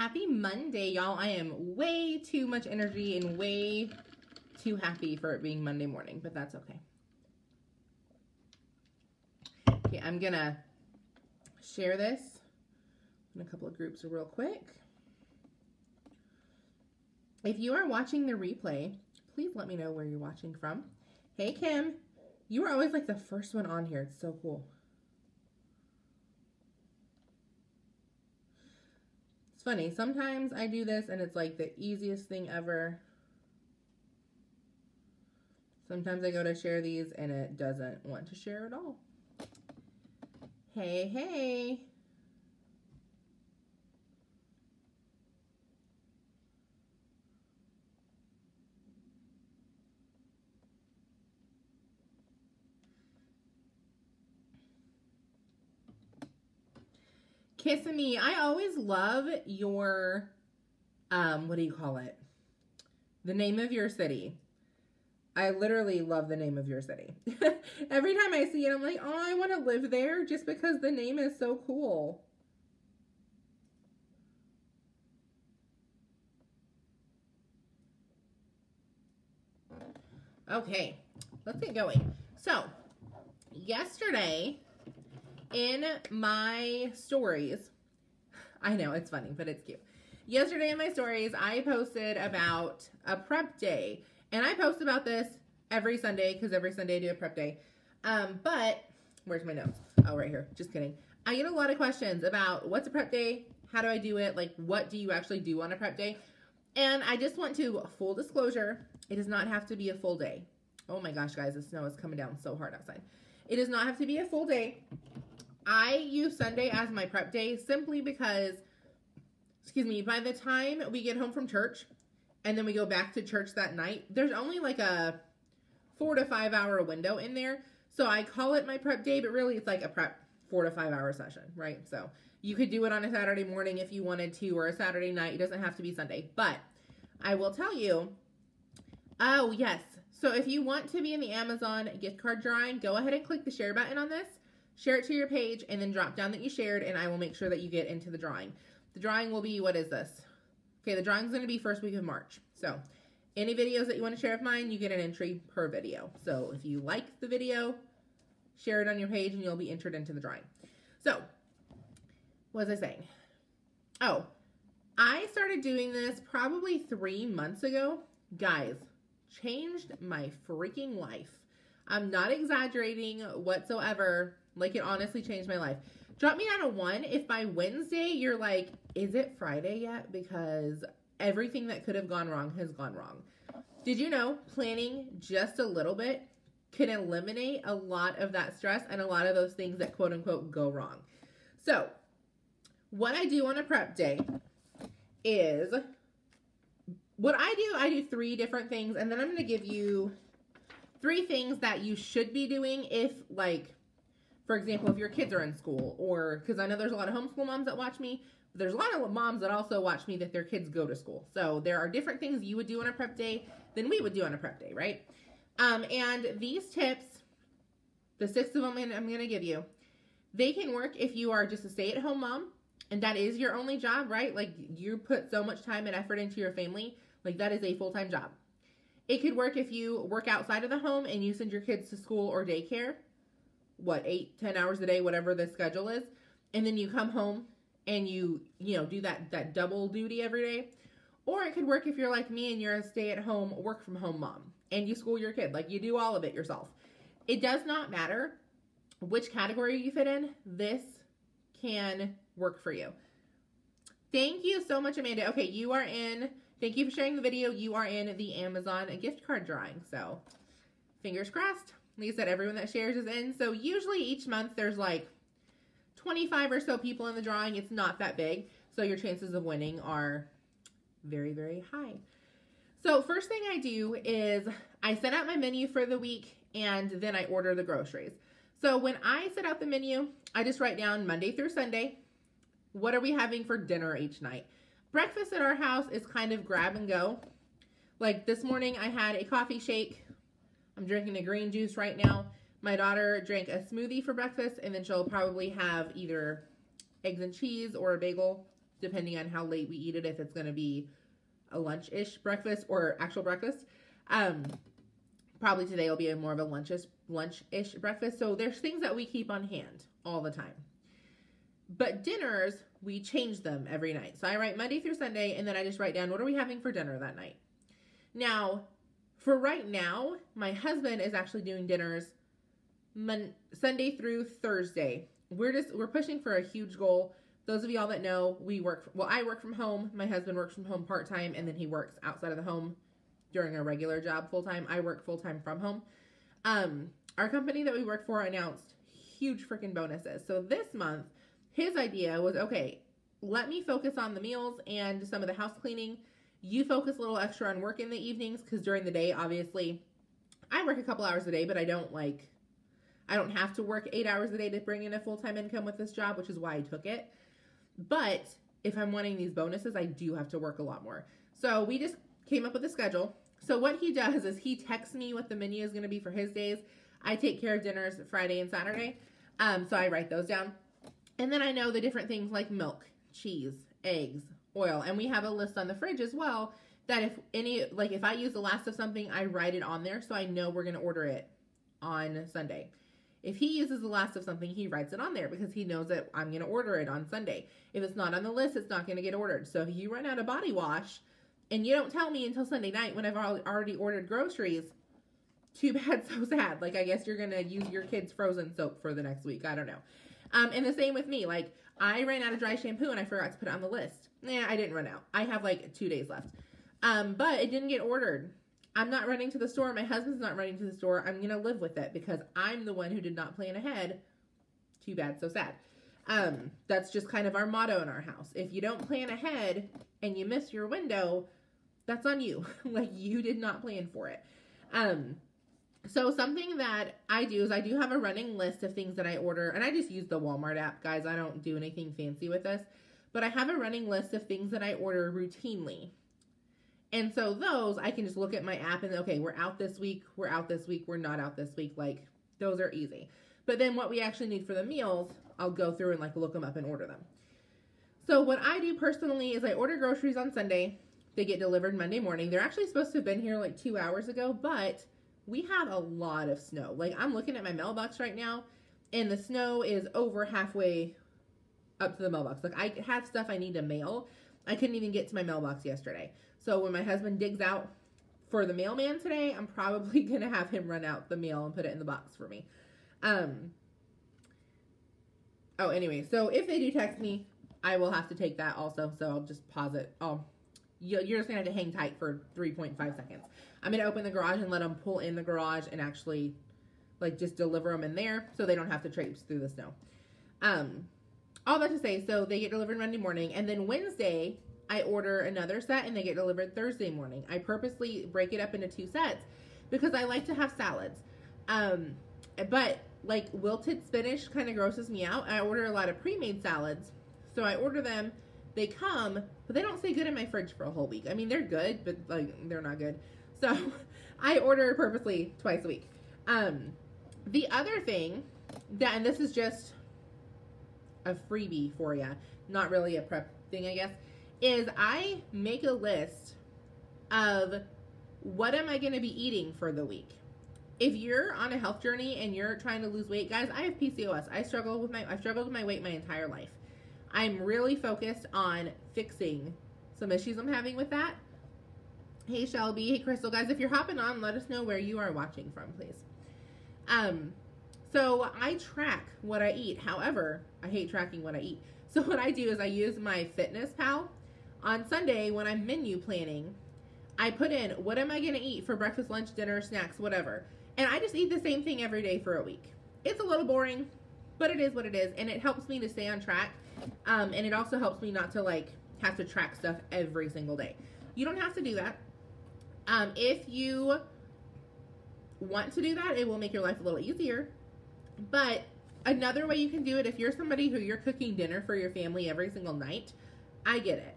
Happy Monday, y'all. I am way too much energy and way too happy for it being Monday morning, but that's okay. Okay, I'm gonna share this in a couple of groups real quick. If you are watching the replay, please let me know where you're watching from. Hey, Kim. You were always like the first one on here. It's so cool. It's funny. Sometimes I do this and it's like the easiest thing ever. Sometimes I go to share these and it doesn't want to share at all. Hey, hey. Kissimmee, I always love your, what do you call it? The name of your city. I literally love the name of your city. Every time I see it, I'm like, oh, I want to live there just because the name is so cool. Okay, let's get going. So, yesterday in my stories, I know it's funny, but it's cute. Yesterday in my stories, I posted about a prep day. And I post about this every Sunday because every Sunday I do a prep day. But, where's my notes? Oh, right here. Just kidding. I get a lot of questions about what's a prep day? How do I do it? Like, what do you actually do on a prep day? And I just want to, full disclosure, it does not have to be a full day. Oh my gosh, guys, the snow is coming down so hard outside. It does not have to be a full day. I use Sunday as my prep day simply because, by the time we get home from church and then we go back to church that night, there's only like a 4 to 5 hour window in there. So I call it my prep day, but really it's like a prep 4 to 5 hour session, right? So you could do it on a Saturday morning if you wanted to, or a Saturday night. It doesn't have to be Sunday, but I will tell you, oh yes. So if you want to be in the Amazon gift card drawing, go ahead and click the share button on this, share it to your page, and then drop down that you shared, and I will make sure that you get into the drawing. The drawing will be, what is this? Okay, the drawing's going to be first week of March. So any videos that you want to share of mine, you get an entry per video. So if you like the video, share it on your page and you'll be entered into the drawing. So, what was I saying? Oh, I started doing this probably 3 months ago. Guys, changed my freaking life. I'm not exaggerating whatsoever. Like, it honestly changed my life. Drop me down a 1 if by Wednesday you're like, is it Friday yet? Because everything that could have gone wrong has gone wrong. Did you know planning just a little bit can eliminate a lot of that stress and a lot of those things that quote unquote go wrong? So what I do on a prep day is I do 3 different things, and then I'm going to give you 3 things that you should be doing if, like, for example, if your kids are in school, or because I know there's a lot of homeschool moms that watch me, but there's a lot of moms that also watch me that their kids go to school. So there are different things you would do on a prep day than we would do on a prep day, right? And these tips, the 6 of them I'm going to give you, they can work if you are just a stay-at-home mom, and that is your only job, right? Like, you put so much time and effort into your family, like that is a full-time job. It could work if you work outside of the home and you send your kids to school or daycare, 8-10 hours a day, whatever the schedule is, and then you come home and you do that double duty every day. Or it could work if you're like me and you're a stay-at-home, work-from-home mom and you school your kid. Like, you do all of it yourself. It does not matter which category you fit in. This can work for you. Thank you so much, Amanda. Okay, thank you for sharing the video. You are in the Amazon gift card drawing. So fingers crossed. Like I said, everyone that shares is in. So usually each month there's like 25 or so people in the drawing. It's not that big. So your chances of winning are very, very high. So first thing I do is I set out my menu for the week, and then I order the groceries. So when I set out the menu, I just write down Monday through Sunday, what are we having for dinner each night? Breakfast at our house is kind of grab and go. Like this morning I had a coffee shake. I'm drinking a green juice right now. My daughter drank a smoothie for breakfast, and then she'll probably have either eggs and cheese or a bagel depending on how late we eat it, if it's going to be a lunch-ish breakfast or actual breakfast. Probably today will be more of a lunch-ish breakfast. So there's things that we keep on hand all the time. But dinners, we change them every night. So I write Monday through Sunday, and then I just write down, what are we having for dinner that night? Now, for right now, my husband is actually doing dinners Sunday through Thursday. We're pushing for a huge goal. Those of y'all that know, I work from home. My husband works from home part-time, and then he works outside of the home during a regular job full-time. I work full-time from home. Our company that we work for announced huge freaking bonuses. So this month, his idea was, okay, let me focus on the meals and some of the house cleaning. You focus a little extra on work in the evenings, because during the day, obviously, I work a couple hours a day, but I don't have to work 8 hours a day to bring in a full-time income with this job, which is why I took it. But if I'm wanting these bonuses, I do have to work a lot more. So we just came up with a schedule. So what he does is he texts me what the menu is going to be for his days. I take care of dinners Friday and Saturday. So I write those down. And then I know the different things like milk, cheese, eggs, oil. And we have a list on the fridge as well that if I use the last of something, I write it on there so I know we're going to order it on Sunday. If he uses the last of something, he writes it on there because he knows that I'm going to order it on Sunday. If it's not on the list, it's not going to get ordered. So if you run out of body wash and you don't tell me until Sunday night when I've already ordered groceries, too bad, so sad. Like, I guess you're going to use your kids' frozen soap for the next week. I don't know. And the same with me. Like, I ran out of dry shampoo and I forgot to put it on the list. I didn't run out. I have like 2 days left. But it didn't get ordered. I'm not running to the store. My husband's not running to the store. I'm going to live with it because I'm the one who did not plan ahead. Too bad, so sad. That's just kind of our motto in our house. If you don't plan ahead and you miss your window, that's on you. Like, you did not plan for it. So something that I do is I do have a running list of things that I order, and I just use the Walmart app, guys. I don't do anything fancy with this, but I have a running list of things that I order routinely. And so those, I can just look at my app and, okay, we're out this week, we're out this week, we're not out this week. Like, those are easy. But then what we actually need for the meals, I'll go through and like look them up and order them. So what I do personally is I order groceries on Sunday. They get delivered Monday morning. They're actually supposed to have been here like 2 hours ago, but we have a lot of snow. Like, I'm looking at my mailbox right now, and the snow is over halfway up to the mailbox. Like, I have stuff I need to mail. I couldn't even get to my mailbox yesterday. So when my husband digs out for the mailman today, I'm probably going to have him run out the mail and put it in the box for me. Anyway, so if they do text me, I will have to take that also. So I'll just pause it. You're just going to have to hang tight for 3.5 seconds. I'm going to open the garage and let them pull in the garage and actually, like, just deliver them in there so they don't have to traipse through the snow. All that to say, so they get delivered Monday morning, and then Wednesday, I order another set, and they get delivered Thursday morning. I purposely break it up into 2 sets because I like to have salads. But, like, wilted spinach kind of grosses me out. I order a lot of pre-made salads, so I order them. They come, but they don't stay good in my fridge for a whole week. I mean, they're good, but, like, they're not good. So I order purposely twice a week. The other thing and this is just a freebie for you, not really a prep thing, I guess, is I make a list of what am I going to be eating for the week. If you're on a health journey and you're trying to lose weight, guys, I have PCOS. I've struggled with my weight my entire life. I'm really focused on fixing some issues I'm having with that. Hey, Shelby. Hey, Crystal. Guys, if you're hopping on, let us know where you are watching from, please. So I track what I eat. However, I hate tracking what I eat. So what I do is I use my Fitness Pal. On Sunday, when I'm menu planning, I put in, what am I going to eat for breakfast, lunch, dinner, snacks, whatever. And I just eat the same thing every day for a week. It's a little boring, but it is what it is. And it helps me to stay on track. And it also helps me not to, like, have to track stuff every single day. You don't have to do that. If you want to do that, it will make your life a little easier. But another way you can do it, if you're somebody who you're cooking dinner for your family every single night, I get it.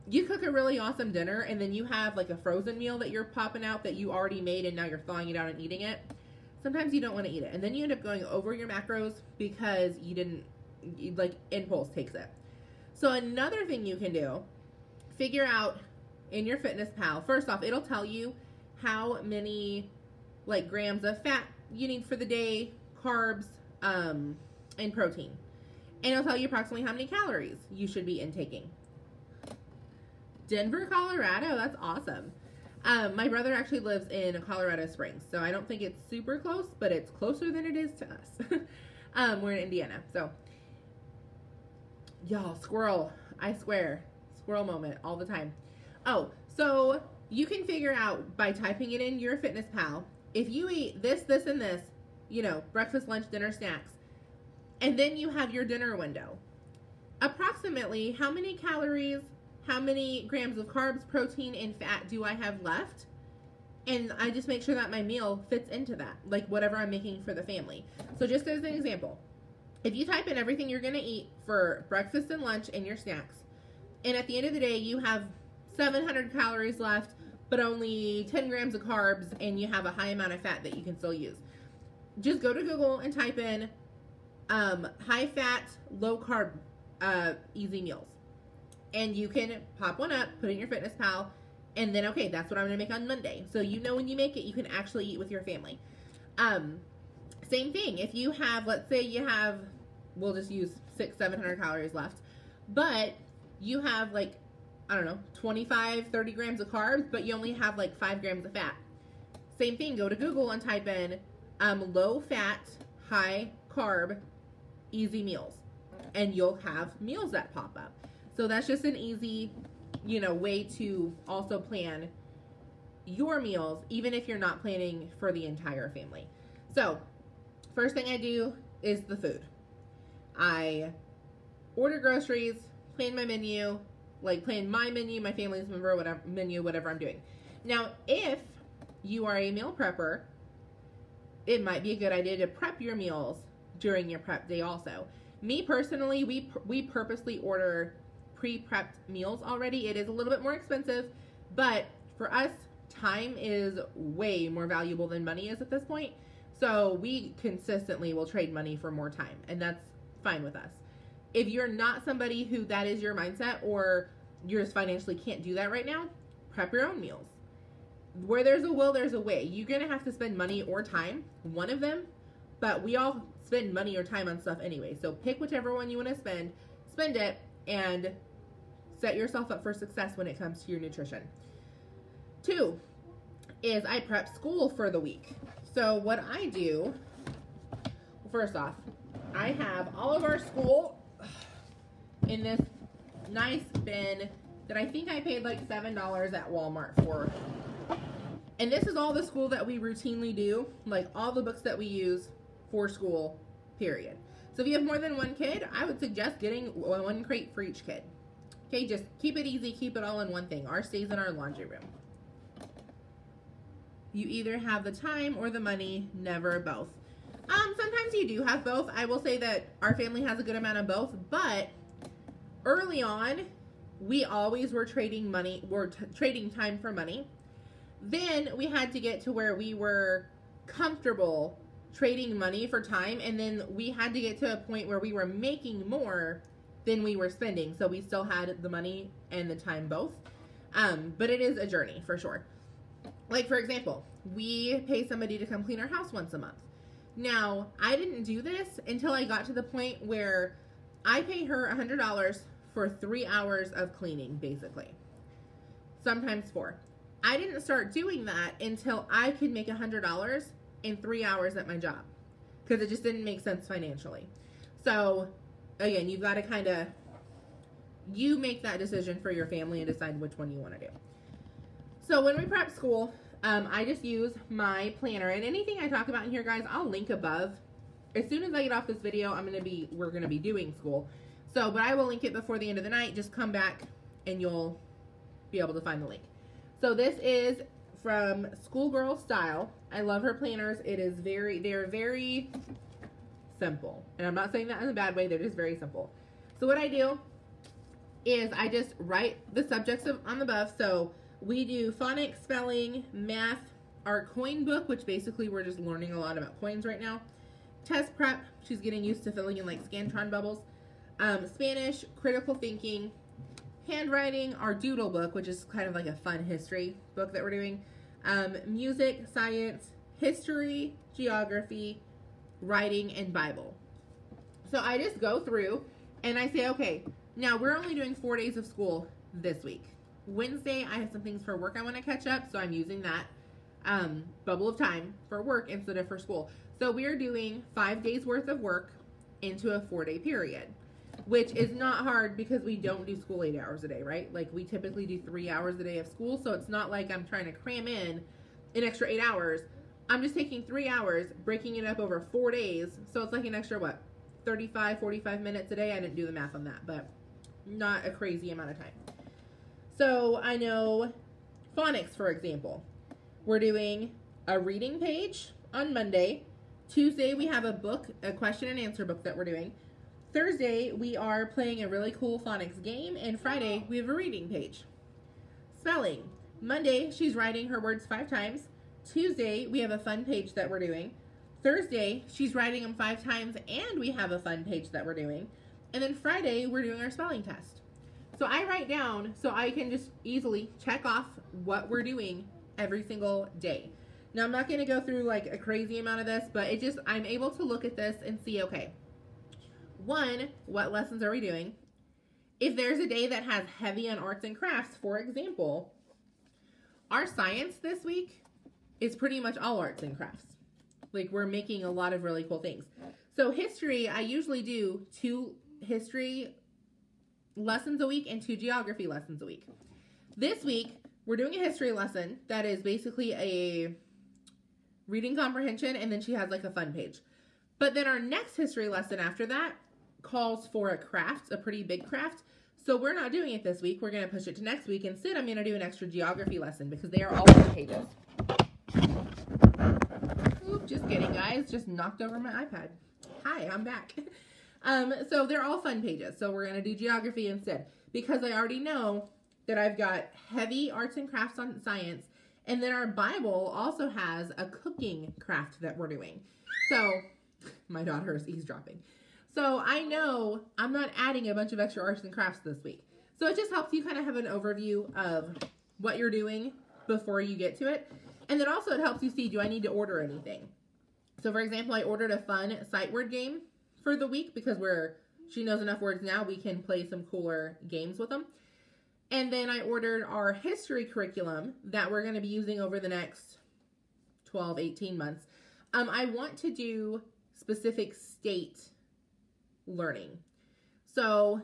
You cook a really awesome dinner and then you have like a frozen meal that you're popping out that you already made and now you're thawing it out and eating it. Sometimes you don't want to eat it. And then you end up going over your macros because like impulse takes it. So another thing you can do, figure out in your Fitness Pal, first off, it'll tell you how many like grams of fat you need for the day, carbs, and protein. And it'll tell you approximately how many calories you should be intaking. Denver, Colorado, that's awesome. My brother actually lives in Colorado Springs, so I don't think it's super close, but it's closer than it is to us. We're in Indiana, so. Y'all, squirrel, I swear, squirrel moment all the time. Oh, so you can figure out by typing it in your Fitness Pal, if you eat this, this, and this, you know, breakfast, lunch, dinner, snacks, and then you have your dinner window, approximately how many calories, how many grams of carbs, protein, and fat do I have left? And I just make sure that my meal fits into that, like whatever I'm making for the family. So just as an example, if you type in everything you're going to eat for breakfast and lunch and your snacks, and at the end of the day you have 700 calories left, but only 10 grams of carbs, and you have a high amount of fat that you can still use, just go to Google and type in high fat, low carb, easy meals. And you can pop one up, put it in your Fitness Pal, and then, okay, that's what I'm going to make on Monday. So you know when you make it, you can actually eat with your family. Same thing. If you have, let's say you have, we'll just use 700 calories left, but you have like, I don't know, 25, 30 grams of carbs, but you only have like 5 grams of fat. Same thing. Go to Google and type in low fat, high carb, easy meals, and you'll have meals that pop up. So that's just an easy, you know, way to also plan your meals, even if you're not planning for the entire family. So first thing I do is the food. I order groceries, plan my menu, like plan my menu, my family's menu, whatever I'm doing. Now, if you are a meal prepper, it might be a good idea to prep your meals during your prep day also. Me personally, we purposely order pre-prepped meals already. It is a little bit more expensive, but for us, time is way more valuable than money is at this point. So we consistently will trade money for more time, and that's fine with us. If you're not somebody who that is your mindset, or you just financially can't do that right now, prep your own meals. Where there's a will, there's a way. You're going to have to spend money or time, one of them, but we all spend money or time on stuff anyway. So pick whichever one you want to spend it, and set yourself up for success when it comes to your nutrition. 2 is I prep school for the week. So what I do, first off, I have all of our school in this nice bin that I think I paid like $7 at Walmart for. And this is all the school that we routinely do, like all the books that we use for school, period. So if you have more than one kid, I would suggest getting one crate for each kid. Okay, just keep it easy, keep it all in one thing. Ours stays in our laundry room. You either have the time or the money, never both. Sometimes you do have both. I will say that our family has a good amount of both, but early on, we always were trading trading time for money. Then we had to get to where we were comfortable trading money for time, and then we had to get to a point where we were making more than we were spending, so we still had the money and the time both. But it is a journey for sure. Like, for example, we pay somebody to come clean our house once a month. Now, I didn't do this until I got to the point where I pay her $100 for 3 hours of cleaning, basically. Sometimes 4. I didn't start doing that until I could make $100 in 3 hours at my job, because it just didn't make sense financially. So, again, you've got to you make that decision for your family and decide which one you want to do. So when we prep school, I just use my planner, and anything I talk about in here, guys, I'll link above. As soon as I get off this video, we're going to be doing school. So, but I will link it before the end of the night. Just come back and you'll be able to find the link. So this is from Schoolgirl Style. I love her planners. They're very simple. And I'm not saying that in a bad way. They're just very simple. So what I do is I just write the subjects on the above. So we do phonics, spelling, math, our coin book, which basically we're just learning a lot about coins right now. Test prep. She's getting used to filling in like Scantron bubbles. Spanish, critical thinking, handwriting, our doodle book, which is kind of like a fun history book that we're doing, music, science, history, geography, writing, and Bible. So I just go through and I say, okay, now we're only doing 4 days of school this week. Wednesday, I have some things for work I want to catch up, so I'm using that bubble of time for work instead of for school. So we're doing 5 days worth of work into a 4-day period, which is not hard because we don't do school 8 hours a day, right? Like we typically do 3 hours a day of school, so it's not like I'm trying to cram in an extra 8 hours. I'm just taking 3 hours, breaking it up over 4 days, so it's like an extra, what, 35, 45 minutes a day? I didn't do the math on that, but not a crazy amount of time. So I know phonics, for example. We're doing a reading page on Monday. Tuesday, we have a question and answer book that we're doing. Thursday, we are playing a really cool phonics game. And Friday, we have a reading page. Spelling. Monday, she's writing her words 5 times. Tuesday, we have a fun page that we're doing. Thursday, she's writing them 5 times and we have a fun page that we're doing. And then Friday, we're doing our spelling test. So I write down so I can just easily check off what we're doing every single day. Now, I'm not going to go through like a crazy amount of this, but I'm able to look at this and see, okay, 1, what lessons are we doing? If there's a day that has heavy on arts and crafts, for example, our science this week is pretty much all arts and crafts. Like we're making a lot of really cool things. So history, I usually do 2 history lessons a week and 2 geography lessons a week. This week, we're doing a history lesson that is basically a reading comprehension, and then she has like a fun page. But then our next history lesson after that calls for a craft, a pretty big craft. So we're not doing it this week. We're going to push it to next week. Instead, I'm going to do an extra geography lesson because they are all on pages. Oop, just kidding, guys. Just knocked over my iPad. Hi, I'm back. So they're all fun pages. So we're going to do geography instead because I already know that I've got heavy arts and crafts on science. And then our Bible also has a cooking craft that we're doing. So my daughter is eavesdropping. So I know I'm not adding a bunch of extra arts and crafts this week. So it just helps you kind of have an overview of what you're doing before you get to it. And then also it helps you see, do I need to order anything? So for example, I ordered a fun sight word game for the week because she knows enough words now, we can play some cooler games with them. And then I ordered our history curriculum that we're going to be using over the next 12, 18 months. I want to do specific state learning. So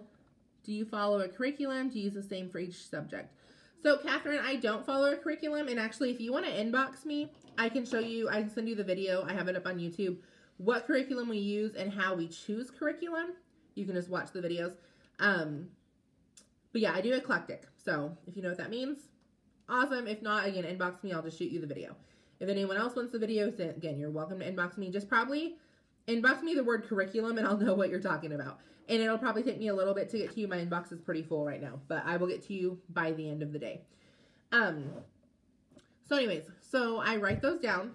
do you follow a curriculum? Do you use the same for each subject? So Catherine, I don't follow a curriculum. And actually, if you want to inbox me, I can show you, I can send you the video. I have it up on YouTube, what curriculum we use and how we choose curriculum. You can just watch the videos. But yeah, I do eclectic. So if you know what that means, awesome. If not, again, inbox me. I'll just shoot you the video. If anyone else wants the video, then again, you're welcome to inbox me. Just probably inbox me the word curriculum and I'll know what you're talking about. And it'll probably take me a little bit to get to you. My inbox is pretty full right now, but I will get to you by the end of the day. So anyways, so I write those down.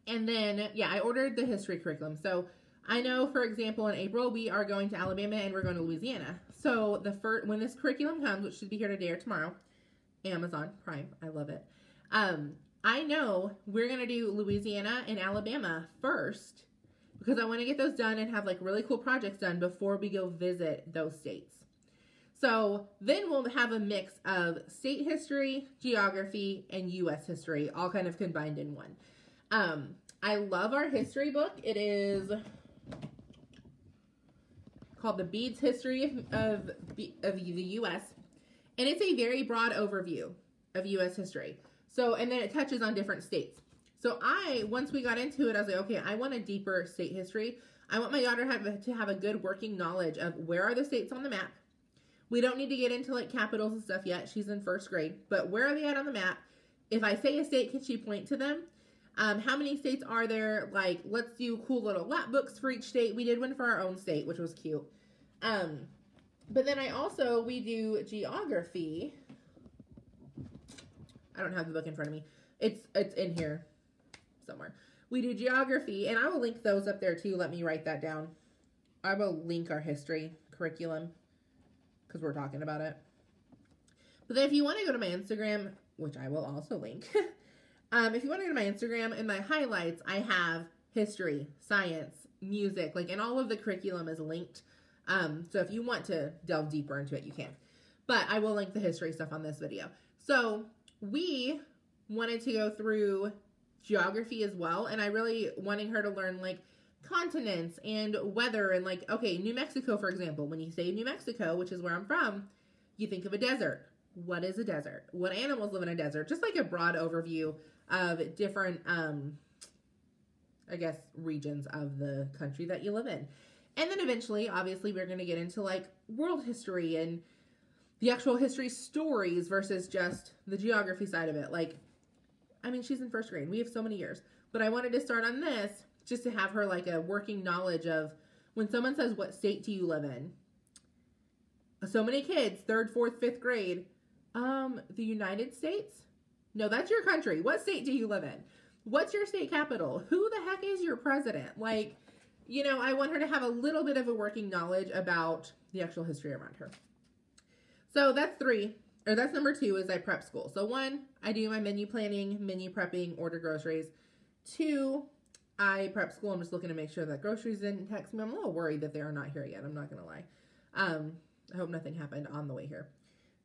And then, yeah, I ordered the history curriculum. So I know, for example, in April, we are going to Alabama and we're going to Louisiana. So when this curriculum comes, which should be here today or tomorrow, Amazon Prime, I love it. I know we're going to do Louisiana and Alabama first because I want to get those done and have like really cool projects done before we go visit those states. So then we'll have a mix of state history, geography, and U.S. history all kind of combined in one. I love our history book. It is called The Beads History of the U.S. And it's a very broad overview of U.S. history. So, and then it touches on different states. So once we got into it, I was like, okay, I want a deeper state history. I want my daughter to have a good working knowledge of where are the states on the map. We don't need to get into like capitals and stuff yet. She's in first grade. But where are they at on the map? If I say a state, can she point to them? How many states are there? Like, let's do cool little lap books for each state. We did one for our own state, which was cute. But then we do geography. I don't have the book in front of me. It's in here somewhere. We do geography, and I will link those up there too. Let me write that down. I will link our history curriculum because we're talking about it. But then if you want to go to my Instagram, which I will also link, if you want to go to my Instagram, in my highlights, I have history, science, music, like, and all of the curriculum is linked. So if you want to delve deeper into it, you can. But I will link the history stuff on this video. So we wanted to go through geography as well, and I really wanting her to learn, like, continents and weather, and, like, okay, New Mexico, for example. When you say New Mexico, which is where I'm from, you think of a desert. What is a desert? What animals live in a desert? Just like a broad overview of different, I guess, regions of the country that you live in. And then eventually, obviously, we're going to get into, like, world history and the actual history stories versus just the geography side of it. Like, I mean, she's in first grade. We have so many years. But I wanted to start on this just to have her, like, a working knowledge of when someone says, what state do you live in? So many kids, 3rd, 4th, 5th grade, the United States? No, that's your country. What state do you live in? What's your state capital? Who the heck is your president? Like, you know, I want her to have a little bit of a working knowledge about the actual history around her. So that's number 2 is I prep school. So 1, I do my menu planning, menu prepping, order groceries. 2, I prep school. I'm just looking to make sure that groceries didn't text me. I'm a little worried that they are not here yet. I'm not going to lie. I hope nothing happened on the way here.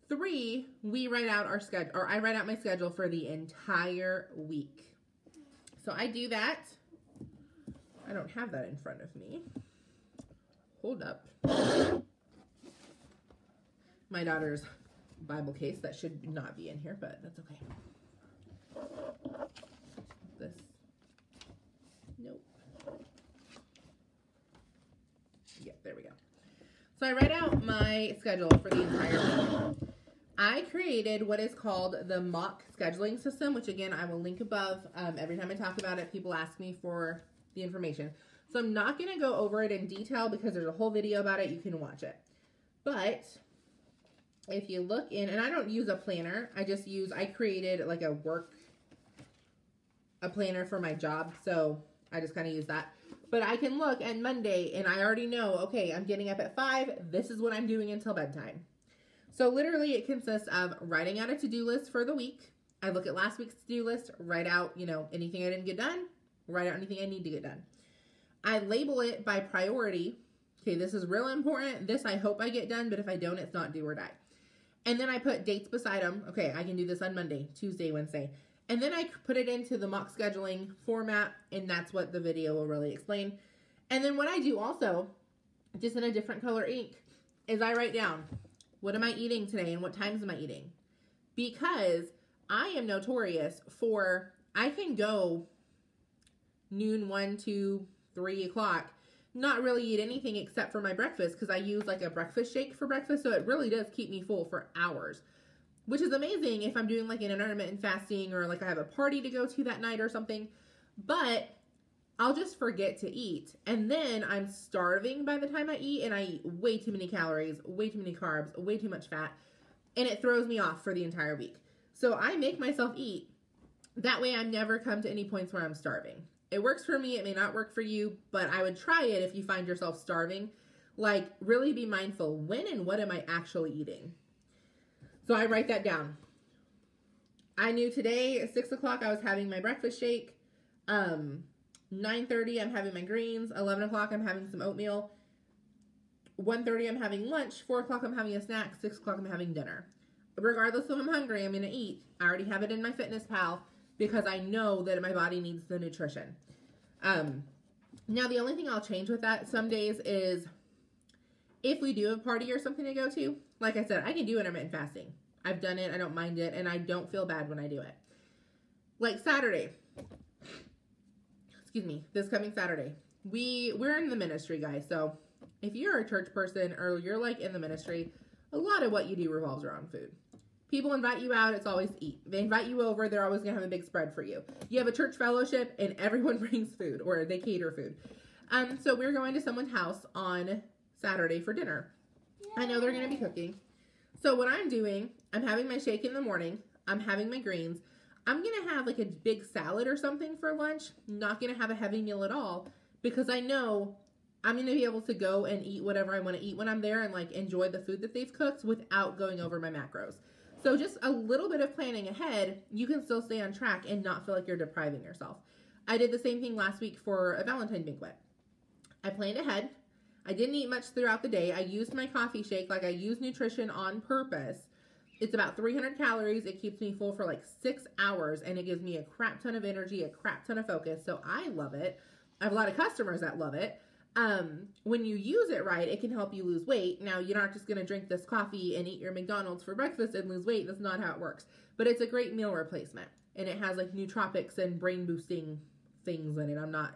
3, we write out our schedule, or I write out my schedule for the entire week. So I do that. I don't have that in front of me. Hold up. My daughter's Bible case that should not be in here, but that's okay. This. Nope. Yeah, there we go. So I write out my schedule for the entire week. I created what is called the mock scheduling system, which again, I will link above. Every time I talk about it, people ask me for the information. So I'm not going to go over it in detail because there's a whole video about it. You can watch it. But if you look in, and I don't use a planner. I created like a planner for my job. So I just kind of use that. But I can look at Monday and I already know, okay, I'm getting up at 5. This is what I'm doing until bedtime. So literally it consists of writing out a to-do list for the week. I look at last week's to-do list, write out, you know, anything I didn't get done, write out anything I need to get done. I label it by priority. Okay, this is real important. This I hope I get done, but if I don't, it's not do or die. And then I put dates beside them. Okay, I can do this on Monday, Tuesday, Wednesday. And then I put it into the mock scheduling format, and that's what the video will really explain. And then what I do also, just in a different color ink, is I write down, what am I eating today and what times am I eating? Because I am notorious for, I can go noon, 1, 2, 3 o'clock, not really eat anything except for my breakfast because I use like a breakfast shake for breakfast. So it really does keep me full for hours, which is amazing if I'm doing like an intermittent fasting or like I have a party to go to that night or something. But I'll just forget to eat. And then I'm starving by the time I eat and I eat way too many calories, way too many carbs, way too much fat. And it throws me off for the entire week. So I make myself eat. That way I never come to any points where I'm starving. It works for me. It may not work for you, but I would try it if you find yourself starving. Like, really be mindful. When and what am I actually eating? So I write that down. I knew today at 6 o'clock I was having my breakfast shake. 9:30 I'm having my greens. 11 o'clock I'm having some oatmeal. 1:30 I'm having lunch. 4 o'clock I'm having a snack. 6 o'clock I'm having dinner. Regardless if I'm hungry, I'm going to eat. I already have it in my Fitness Pal because I know that my body needs the nutrition. Now the only thing I'll change with that some days is if we do have a party or something to go to, like I said, I can do intermittent fasting. I've done it. I don't mind it. And I don't feel bad when I do it. Like Saturday. Excuse me. This coming Saturday. We're in the ministry, guys. So if you're a church person or you're like in the ministry, a lot of what you do revolves around food. People invite you out. It's always eat. They invite you over. They're always going to have a big spread for you. You have a church fellowship and everyone brings food or they cater food. So we're going to someone's house on Saturday for dinner. I know they're going to be cooking. So what I'm doing, I'm having my shake in the morning. I'm having my greens. I'm going to have like a big salad or something for lunch. Not going to have a heavy meal at all because I know I'm going to be able to go and eat whatever I want to eat when I'm there and like enjoy the food that they've cooked without going over my macros. So just a little bit of planning ahead, you can still stay on track and not feel like you're depriving yourself. I did the same thing last week for a Valentine banquet. I planned ahead. I didn't eat much throughout the day. I used my coffee shake, like I used nutrition on purpose. It's about 300 calories. It keeps me full for like 6 hours, and it gives me a crap ton of energy, a crap ton of focus. So I love it. I have a lot of customers that love it. When you use it right, it can help you lose weight. Now, you're not just going to drink this coffee and eat your McDonald's for breakfast and lose weight. That's not how it works. But it's a great meal replacement. And it has like nootropics and brain boosting things in it. I'm not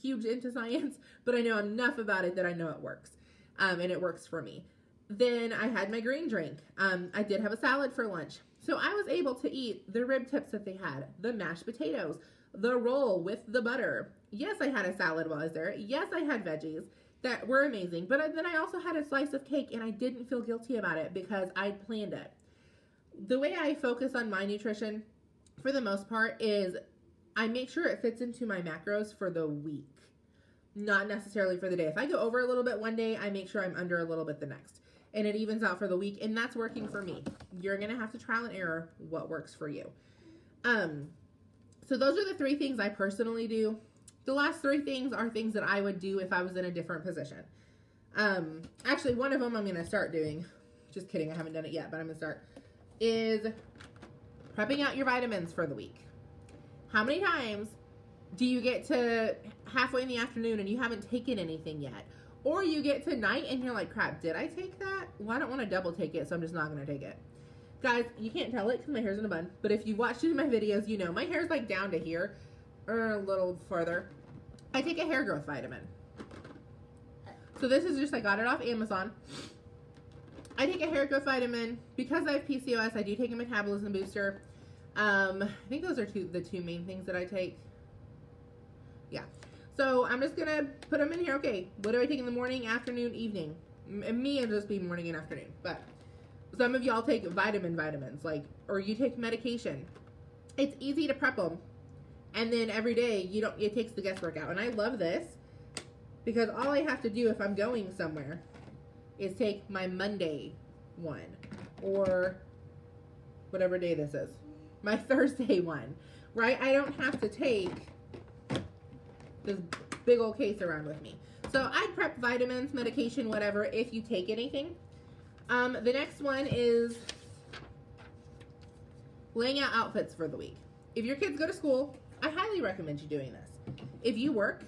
huge into science, but I know enough about it that I know it works. And it works for me. Then I had my green drink. I did have a salad for lunch. So I was able to eat the rib tips that they had, the mashed potatoes, the roll with the butter. Yes, I had a salad while I was there. Yes, I had veggies that were amazing. But then I also had a slice of cake, and I didn't feel guilty about it because I planned it. The way I focus on my nutrition, for the most part, is I make sure it fits into my macros for the week, not necessarily for the day. If I go over a little bit one day, I make sure I'm under a little bit the next. And it evens out for the week, and that's working for me. You're going to have to trial and error what works for you. So those are the 3 things I personally do. The last 3 things are things that I would do if I was in a different position. Actually, one of them I'm going to start doing, just kidding, I haven't done it yet, but I'm going to start, is prepping out your vitamins for the week. How many times do you get to halfway in the afternoon and you haven't taken anything yet? Or you get to night and you're like, crap, did I take that? Well, I don't want to double take it, so I'm just not going to take it. Guys, you can't tell it because my hair's in a bun, but if you watched any of my videos, you know my hair's like down to here, or a little further. I take a hair growth vitamin. So this is just, I got it off Amazon. I take a hair growth vitamin. Because I have PCOS, I do take a metabolism booster. I think those are the two main things that I take. Yeah. So I'm just going to put them in here. Okay, what do I take in the morning, afternoon, evening? Me, it'll just be morning and afternoon. But some of y'all take vitamins, like, or you take medication. It's easy to prep them. And then every day, it takes the guesswork out. And I love this because all I have to do if I'm going somewhere is take my Monday one, or whatever day this is, my Thursday one, right? I don't have to take this big old case around with me. So I prep vitamins, medication, whatever, if you take anything. The next one is laying out outfits for the week. If your kids go to school, I highly recommend you doing this. If you work,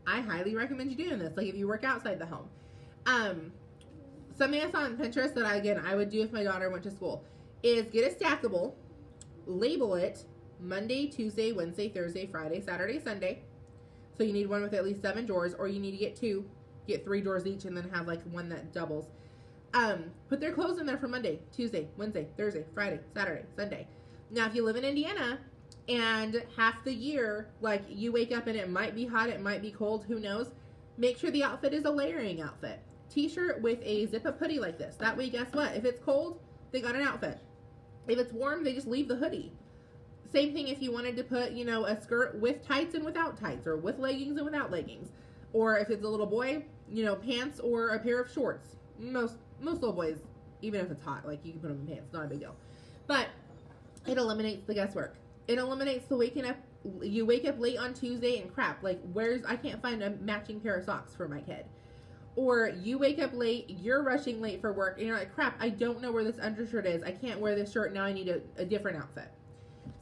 I highly recommend you doing this. Like if you work outside the home. Something I saw on Pinterest that I would do if my daughter went to school is get a stackable, label it Monday, Tuesday, Wednesday, Thursday, Friday, Saturday, Sunday. So you need one with at least 7 drawers, or you need to get 2, get 3 drawers each, and then have like one that doubles. Put their clothes in there for Monday, Tuesday, Wednesday, Thursday, Friday, Saturday, Sunday. Now, if you live in Indiana and half the year, like you wake up and it might be hot, it might be cold, who knows? Make sure the outfit is a layering outfit. T-shirt with a zip-up hoodie like this. That way, guess what? If it's cold, they got an outfit. If it's warm, they just leave the hoodie. Same thing if you wanted to put, you know, a skirt with tights and without tights, or with leggings and without leggings. Or if it's a little boy, you know, pants or a pair of shorts. Most little boys, even if it's hot, like you can put them in pants, not a big deal. But it eliminates the guesswork. It eliminates the waking up. You wake up late on Tuesday and crap, like I can't find a matching pair of socks for my kid. Or you wake up late, you're rushing late for work, and you're like, crap, I don't know where this undershirt is. I can't wear this shirt, now I need a different outfit.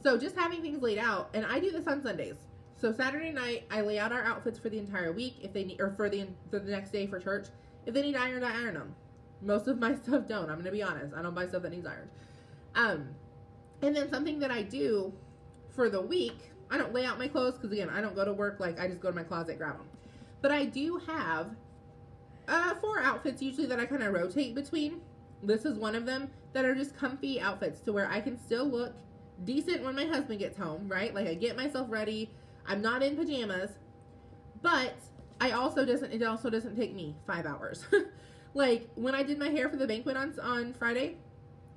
So just having things laid out, and I do this on Sundays. So Saturday night, I lay out our outfits for the entire week, if they need, or for the next day for church. If they need ironed, I iron them. Most of my stuff don't, I'm going to be honest. I don't buy stuff that needs ironed. And then something that I do for the week, I don't lay out my clothes, because again, I don't go to work, like I just go to my closet, grab them. But I do have 4 outfits usually that I kind of rotate between. This is one of them, that are just comfy outfits to where I can still look decent when my husband gets home, right? Like I get myself ready, I'm not in pajamas, but it also doesn't take me 5 hours. Like when I did my hair for the banquet on Friday,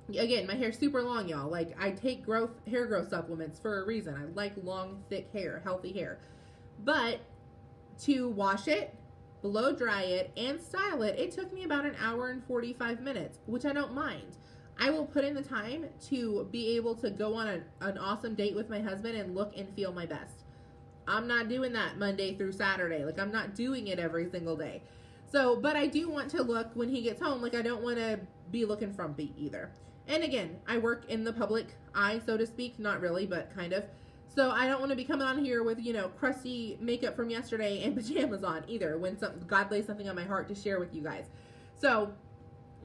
again, my hair's super long, y'all. Like I take hair growth supplements for a reason. I like long, thick hair, healthy hair. But to wash it, blow dry it, and style it, it took me about an hour and 45 minutes, which I don't mind. I will put in the time to be able to go on an awesome date with my husband and look and feel my best. I'm not doing that Monday through Saturday. Like, I'm not doing it every single day. So, but I do want to look when he gets home. Like, I don't want to be looking frumpy either. And again, I work in the public eye, so to speak. Not really, but kind of. So I don't want to be coming on here with, you know, crusty makeup from yesterday and pajamas on either when God lays something on my heart to share with you guys. So,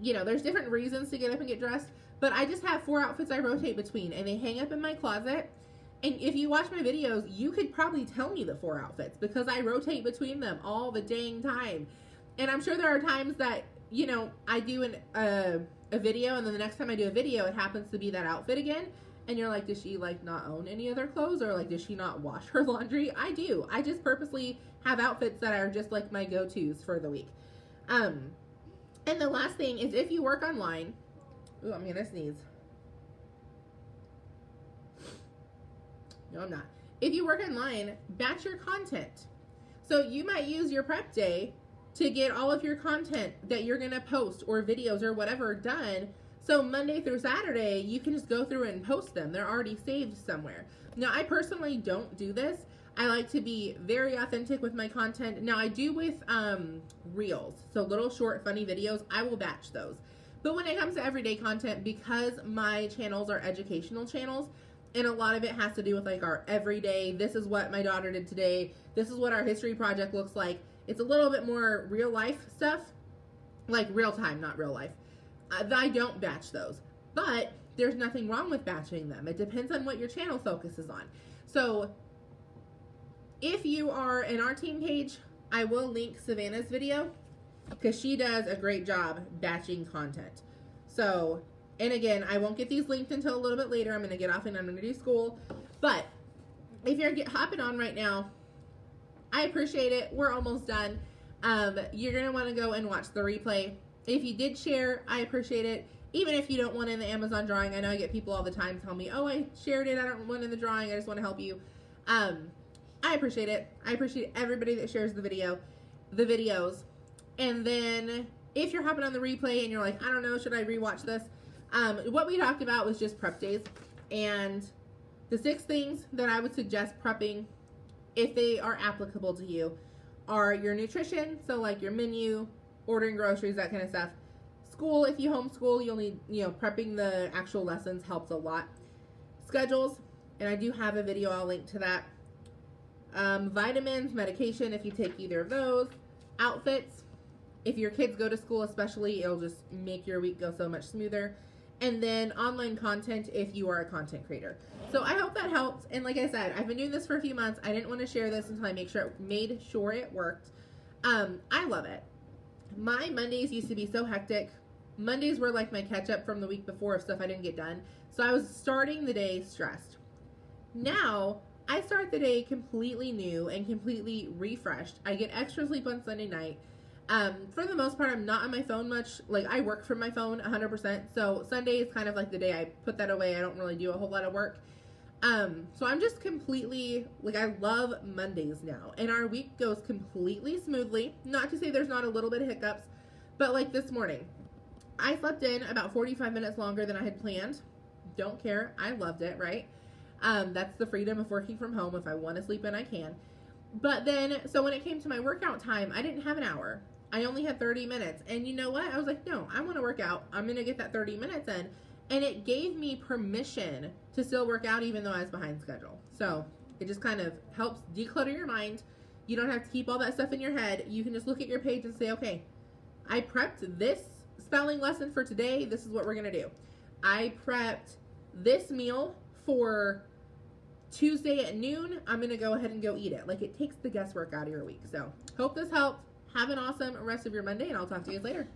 you know, there's different reasons to get up and get dressed, but I just have 4 outfits I rotate between, and they hang up in my closet. And if you watch my videos, you could probably tell me the 4 outfits because I rotate between them all the dang time. And I'm sure there are times that, you know, I do a video, and then the next time I do a video, it happens to be that outfit again. And you're like, does she, like, not own any other clothes? Or, like, does she not wash her laundry? I do. I just purposely have outfits that are just, like, my go-tos for the week. And the last thing is if you work online. Ooh, I'm going to sneeze. No, I'm not. If you work online, batch your content. So you might use your prep day to get all of your content that you're going to post or videos or whatever done. So Monday through Saturday, you can just go through and post them. They're already saved somewhere. Now, I personally don't do this. I like to be very authentic with my content. Now, I do with reels. So little short, funny videos, I will batch those. But when it comes to everyday content, because my channels are educational channels, and a lot of it has to do with like our everyday, this is what my daughter did today, this is what our history project looks like. It's a little bit more real life stuff, like real time, not real life. I don't batch those, but there's nothing wrong with batching them. It depends on what your channel focuses on. So if you are in our team page, I will link Savannah's video because she does a great job batching content. So, and again, I won't get these linked until a little bit later. I'm going to get off and I'm going to do school. But if you're hopping on right now, I appreciate it. We're almost done. You're going to want to go and watch the replay. If you did share, I appreciate it. Even if you don't want in the Amazon drawing, I know I get people all the time tell me, oh, I shared it, I don't want in the drawing, I just want to help you. I appreciate it. I appreciate everybody that shares the videos. And then if you're hopping on the replay and you're like, I don't know, should I rewatch this? What we talked about was just prep days. And the 6 things that I would suggest prepping, if they are applicable to you, are your nutrition, so like your menu, ordering groceries, that kind of stuff. School, if you homeschool, you'll need, you know, prepping the actual lessons helps a lot. Schedules, and I do have a video, I'll link to that. Vitamins, medication, if you take either of those. Outfits, if your kids go to school especially, it'll just make your week go so much smoother. And then online content if you are a content creator. So I hope that helps. And like I said, I've been doing this for a few months. I didn't want to share this until I made sure it worked. I love it. My Mondays used to be so hectic. Mondays were like my catch up from the week before of stuff I didn't get done. So I was starting the day stressed. Now, I start the day completely new and completely refreshed. I get extra sleep on Sunday night. For the most part, I'm not on my phone much. Like, I work from my phone 100%. So Sunday is kind of like the day I put that away. I don't really do a whole lot of work. So I'm just completely, like, I love Mondays now. And our week goes completely smoothly. Not to say there's not a little bit of hiccups, but like this morning, I slept in about 45 minutes longer than I had planned. Don't care. I loved it, right? That's the freedom of working from home. If I want to sleep in, I can. But then, so when it came to my workout time, I didn't have an hour. I only had 30 minutes. And you know what? I was like, no, I want to work out. I'm going to get that 30 minutes in. And it gave me permission to still work out even though I was behind schedule. So it just kind of helps declutter your mind. You don't have to keep all that stuff in your head. You can just look at your page and say, okay, I prepped this spelling lesson for today. This is what we're going to do. I prepped this meal for Tuesday at noon. I'm going to go ahead and go eat it. Like, it takes the guesswork out of your week. So hope this helped. Have an awesome rest of your Monday, and I'll talk to you guys later.